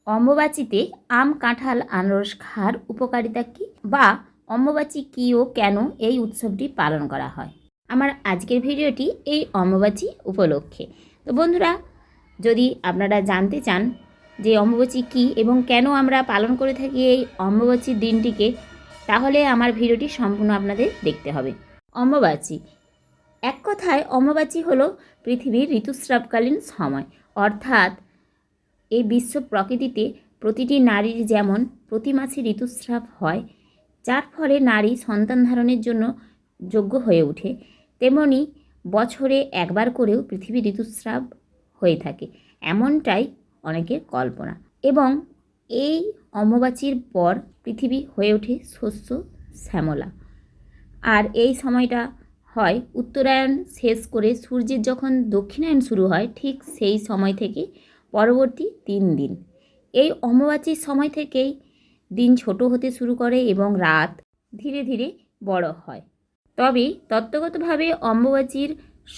অম্বুবাচীতে আম, কাঁঠাল, আনারস খাওয়ার উপকারিতা কী বা অম্বুবাচী কী ও কেন এই উৎসবটি পালন করা হয়। আমার আজকের ভিডিওটি এই অম্বুবাচী উপলক্ষে। তো বন্ধুরা, যদি আপনারা জানতে চান যে অম্বুবাচী কী এবং কেন আমরা পালন করে থাকি এই অম্বুবাচীর দিনটিকে, তাহলে আমার ভিডিওটি সম্পূর্ণ আপনাদের দেখতে হবে। অম্বুবাচী, এক কথায় অম্বুবাচী হলো পৃথিবীর ঋতুস্রাবকালীন সময়, অর্থাৎ এই বিশ্ব প্রকৃতিতে প্রতিটি নারীর যেমন প্রতি মাসে ঋতুস্রাব হয়, যার ফলে নারী সন্তান ধারণের জন্য যোগ্য হয়ে ওঠে, তেমনি বছরে একবার করেও পৃথিবী ঋতুস্রাব হয়ে থাকে, এমনটাই অনেকের কল্পনা। এবং এই অম্বুবাচীর পর পৃথিবী হয়ে ওঠে শস্য শ্যামলা। আর এই সময়টা হয় উত্তরায়ণ শেষ করে সূর্যের যখন দক্ষিণায়ন শুরু হয়, ঠিক সেই সময় থেকে পরবর্তী 3 দিন। এই অম্বুবাচীর সময় থেকেই দিন ছোট হতে শুরু করে এবং রাত ধীরে ধীরে বড় হয়। তবে তত্ত্বগতভাবে অম্বুবাচীর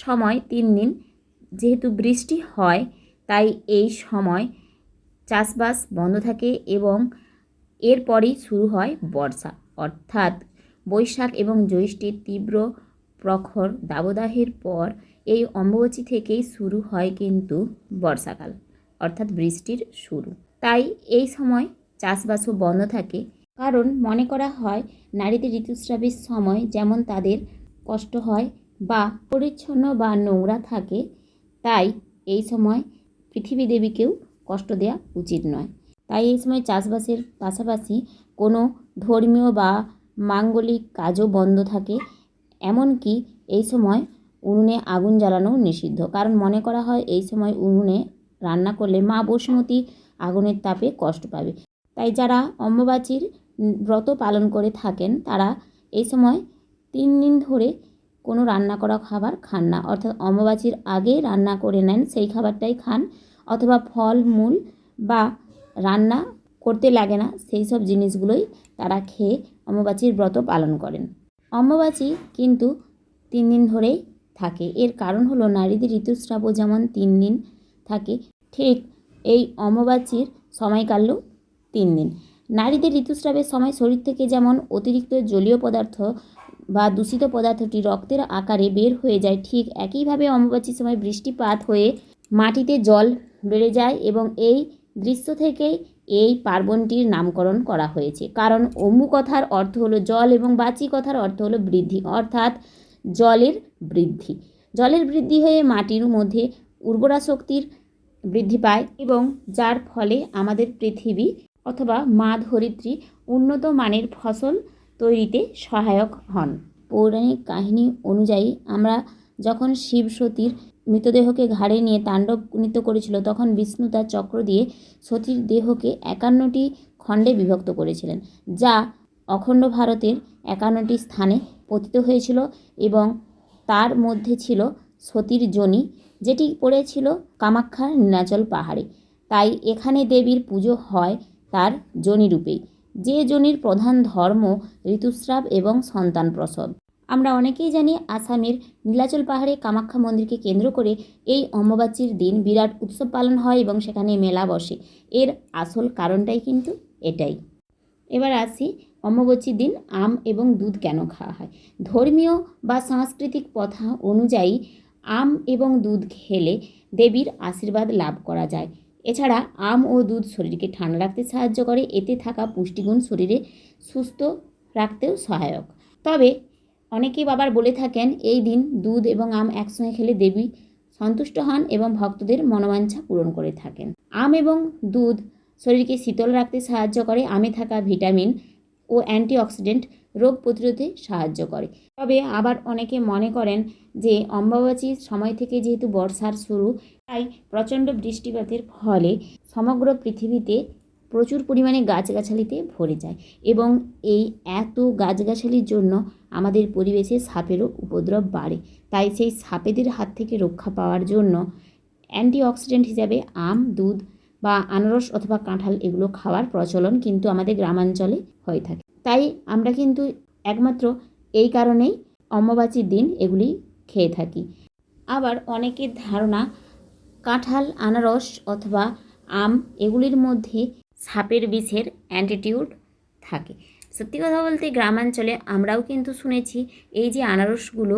সময় 3 দিন, যেহেতু বৃষ্টি হয় তাই এই সময় চাষবাস বন্ধ থাকে এবং এরপরেই শুরু হয় বর্ষা, অর্থাৎ বৈশাখ এবং জ্যৈষ্ঠের তীব্র প্রখর দাবদাহের পর এই অম্বুবাচী থেকেই শুরু হয় কিন্তু বর্ষাকাল, অর্থাৎ বৃষ্টির শুরু। তাই এই সময় চাষবাসও বন্ধ থাকে, কারণ মনে করা হয় নারীদের ঋতুস্রাবের সময় যেমন তাদের কষ্ট হয় বা পরিচ্ছন্ন বা নোংরা থাকে, তাই এই সময় পৃথিবী দেবীকেও কষ্ট দেওয়া উচিত নয়। তাই এই সময় চাষবাসের পাশাপাশি কোনো ধর্মীয় বা মাঙ্গলিক কাজও বন্ধ থাকে। এমনকি এই সময় উনুনে আগুন জ্বালানোও নিষিদ্ধ, কারণ মনে করা হয় এই সময় উনুনে রান্না করলে মা বসুমতী আগুনের তাপে কষ্ট পাবে। তাই যারা অম্বুবাচীর ব্রত পালন করে থাকেন তারা এই সময় 3 দিন ধরে কোনো রান্না করা খাবার খান না, অর্থাৎ অম্বুবাচীর আগে রান্না করে নেন, সেই খাবারটাই খান, অথবা ফল মূল বা রান্না করতে লাগে না সেই সব জিনিসগুলোই তারা খেয়ে অম্বুবাচীর ব্রত পালন করেন। অম্বুবাচী কিন্তু 3 দিন ধরেই থাকে। এর কারণ হলো নারীদের ঋতুস্রাবও যেমন 3 দিন থাকে, ঠিক এই অম্বুবাচীর সময়কালও 3 দিন। নারীদের ঋতুস্রাবের সময় শরীর থেকে যেমন অতিরিক্ত জলীয় পদার্থ বা দূষিত পদার্থটি রক্তের আকারে বের হয়ে যায়, ঠিক একইভাবে অম্বুবাচীর সময় বৃষ্টিপাত হয়ে মাটিতে জল বেড়ে যায় এবং এই দৃশ্য থেকেই এই পার্বণটির নামকরণ করা হয়েছে। কারণ অম্বু কথার অর্থ হলো জল এবং বাচী কথার অর্থ হলো বৃদ্ধি, অর্থাৎ জলের বৃদ্ধি। জলের বৃদ্ধি হয়ে মাটির মধ্যে উর্বরা শক্তির বৃদ্ধি পায় এবং যার ফলে আমাদের পৃথিবী অথবা মা ধরিত্রী উন্নত মানের ফসল তৈরিতে সহায়ক হন। পৌরাণিক কাহিনী অনুযায়ী আমরা যখন শিব সতীর মৃতদেহকে ঘাড়ে নিয়ে তাণ্ডব নৃত্য করেছিল, তখন বিষ্ণু তার চক্র দিয়ে সতীর দেহকে 51টি খণ্ডে বিভক্ত করেছিলেন, যা অখণ্ড ভারতের 51টি স্থানে পতিত হয়েছিল এবং তার মধ্যে ছিল সতীর যোনি, যেটি পড়েছিল কামাখ্যার নীলাচল পাহাড়ে। তাই এখানে দেবীর পুজো হয় তার যোনি রূপেই, যে যোনির প্রধান ধর্ম ঋতুস্রাব এবং সন্তান প্রসব। আমরা অনেকেই জানি আসামের নীলাচল পাহাড়ে কামাখ্যা মন্দিরকে কেন্দ্র করে এই অম্বুবাচীর দিন বিরাট উৎসব পালন হয় এবং সেখানে মেলা বসে। এর আসল কারণটাই কিন্তু এটাই। এবার আসি অম্বুবাচীর দিন আম এবং দুধ কেন খাওয়া হয়। ধর্মীয় বা সাংস্কৃতিক প্রথা অনুযায়ী আম এবং দুধ খেলে দেবীর আশীর্বাদ লাভ করা যায়। এছাড়া আম ও দুধ শরীরকে ঠান্ডা রাখতে সাহায্য করে, এতে থাকা পুষ্টিগুণ শরীরে সুস্থ রাখতেও সহায়ক। তবে অনেকেই আবার বলে থাকেন এই দিন দুধ এবং আম একসঙ্গে খেলে দেবী সন্তুষ্ট হন এবং ভক্তদের মনোবাঞ্ছা পূরণ করে থাকেন। আম এবং দুধ শরীরকে শীতল রাখতে সাহায্য করে, আমে থাকা ভিটামিন ও অ্যান্টিঅক্সিডেন্ট রোগ প্রতিরোধে সাহায্য করে। তবে আবার অনেকে মনে করেন যে অম্বুবাচীর সময় থেকে যেহেতু বর্ষার শুরু, তাই প্রচণ্ড বৃষ্টিপাতের ফলে সমগ্র পৃথিবীতে প্রচুর পরিমাণে গাছগাছালিতে ভরে যায় এবং এই এত গাছগাছালির জন্য আমাদের পরিবেশে সাপেরও উপদ্রব বাড়ে। তাই সেই সাপেদের হাত থেকে রক্ষা পাওয়ার জন্য অ্যান্টিঅক্সিডেন্ট হিসাবে আম, দুধ বা আনারস অথবা কাঁঠাল এগুলো খাওয়ার প্রচলন কিন্তু আমাদের গ্রামাঞ্চলে হয়ে থাকে। তাই আমরা কিন্তু একমাত্র এই কারণেই অম্বুবাচীর দিন এগুলি খেয়ে থাকি। আবার অনেকের ধারণা কাঁঠাল, আনারস অথবা আম এগুলির মধ্যে সাপের বিষের অ্যান্টিটিউড থাকে। সত্যি কথা বলতে গ্রামাঞ্চলে আমরাও কিন্তু শুনেছি এই যে আনারসগুলো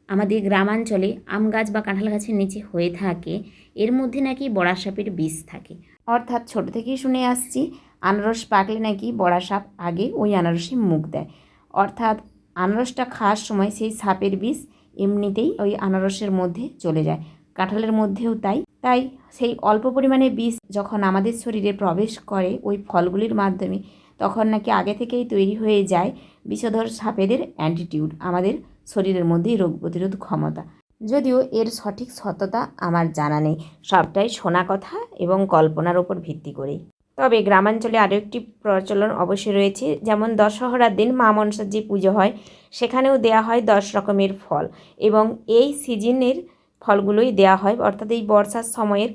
আমাদের গ্রামাঞ্চলে আম গাছ বা কাঁঠাল গাছের নিচে হয়ে থাকে, এর মধ্যে নাকি বড়া সাপের বিষ থাকে। অর্থাৎ ছোট থেকেই শুনে আসছি আনারস পাকলে নাকি বড়া সাপ আগে ওই আনারসে মুখ দেয়। অর্থাৎ আনারসটা খাওয়ার সময় সেই সাপের বিষ এমনিতেই ওই আনারসের মধ্যে চলে যায়, কাঁঠালের মধ্যেও তাই। তাই সেই অল্প পরিমাণে বিষ যখন আমাদের শরীরে প্রবেশ করে ওই ফলগুলির মাধ্যমে, তখন নাকি আগে থেকেই তৈরি হয়ে যায় বিষধর সাপেদের অ্যান্টিটিউড, আমাদের শরীরের মধ্যেই রোগ প্রতিরোধ ক্ষমতা। যদিও এর সঠিক সত্যতা আমার জানা নেই, সবটাই শোনা কথা এবং কল্পনার ওপর ভিত্তি করেই। তবে গ্রামাঞ্চলে আরও একটি প্রচলন অবশ্যই রয়েছে, যেমন দশহরার দিন মা মনসার যে পুজো হয় সেখানেও দেয়া হয় 10 রকমের ফল, এবং এই সিজনের ফলগুলোই দেয়া হয়, অর্থাৎ এই বর্ষার সময়ের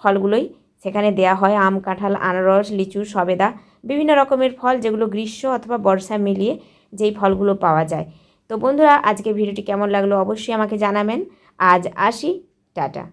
ফলগুলোই সেখানে দেয়া হয়। আম, কাঁঠাল, আনারস, লিচু, সবেদা, বিভিন্ন রকমের ফল যেগুলো গ্রীষ্ম অথবা বর্ষা মিলিয়ে যেই ফলগুলো পাওয়া যায়। তো বন্ধুরা, আজকের ভিডিওটি কেমন লাগলো অবশ্যই আমাকে জানাবেন। আজ আসি, টাটা।